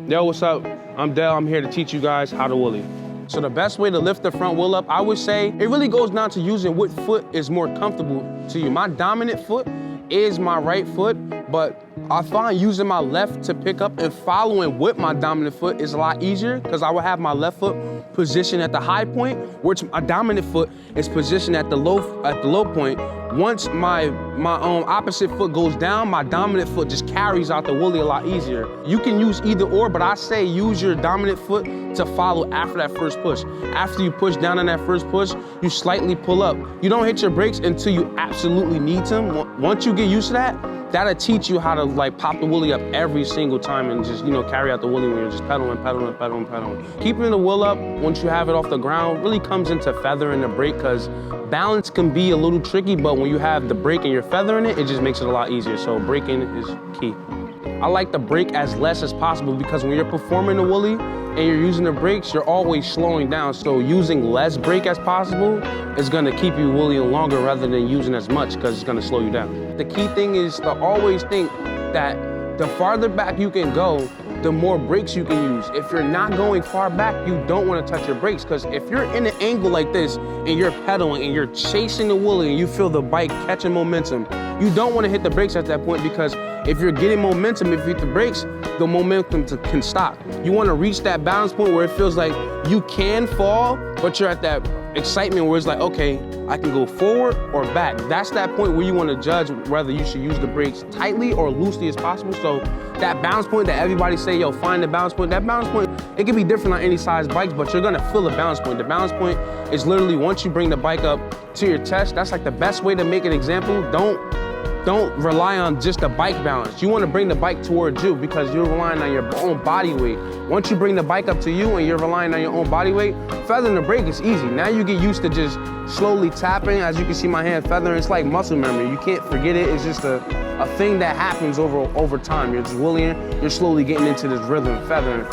Yo, what's up? I'm Dell. I'm here to teach you guys how to wheelie. So the best way to lift the front wheel up, I would say, it really goes down to using what foot is more comfortable to you. My dominant foot is my right foot, but I find using my left to pick up and following with my dominant foot is a lot easier because I will have my left foot positioned at the high point, which my dominant foot is positioned at the low point. Once my opposite foot goes down, my dominant foot just carries out the wheelie a lot easier. You can use either or, but I say use your dominant foot to follow after that first push. After you push down on that first push, you slightly pull up. You don't hit your brakes until you absolutely need them. Once you get used to that, that'll teach you how to like pop the wheelie up every single time and just, carry out the wheelie when you're just pedaling. Keeping the wheel up once you have it off the ground really comes into feathering the brake because balance can be a little tricky, but when you have the brake and you're feathering it, it just makes it a lot easier. So braking is key. I like to brake as less as possible because when you're performing the wheelie and you're using the brakes, you're always slowing down. So using less brake as possible is gonna keep you wheeling longer rather than using as much because it's gonna slow you down. The key thing is to always think that the farther back you can go, the more brakes you can use. If you're not going far back, you don't want to touch your brakes because if you're in an angle like this and you're pedaling and you're chasing the wheelie and you feel the bike catching momentum, you don't want to hit the brakes at that point because if you're getting momentum, if you hit the brakes, the momentum can stop. You want to reach that balance point where it feels like you can fall, but you're at that excitement where it's like, okay, I can go forward or back. That's that point where you want to judge whether you should use the brakes tightly or loosely as possible. So that balance point that everybody say, yo, find the balance point, that balance point, it can be different on any size bikes, but you're gonna feel the balance point. The balance point is literally once you bring the bike up to your chest, that's like the best way to make an example. Don't rely on just the bike balance. You want to bring the bike towards you because you're relying on your own body weight. Once you bring the bike up to you and you're relying on your own body weight, feathering the brake is easy. Now you get used to just slowly tapping. As you can see my hand feathering, it's like muscle memory. You can't forget it. It's just a thing that happens over time. You're just wheeling, you're slowly getting into this rhythm, feathering.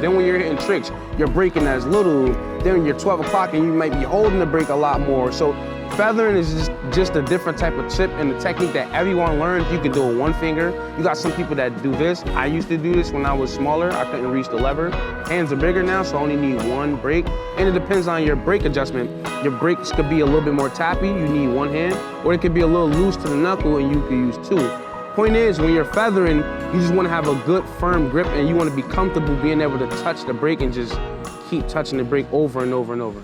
Then when you're hitting tricks, you're braking as little. Then when you're 12 o'clock and you might be holding the brake a lot more. So feathering is just a different type of tip and a technique that everyone learns. You can do it with one finger. You got some people that do this. I used to do this when I was smaller. I couldn't reach the lever. Hands are bigger now, so I only need one brake. And it depends on your brake adjustment. Your brakes could be a little bit more tappy, you need one hand, or it could be a little loose to the knuckle and you can use two. Point is, when you're feathering, you just want to have a good firm grip and you want to be comfortable being able to touch the brake and just keep touching the brake over and over and over.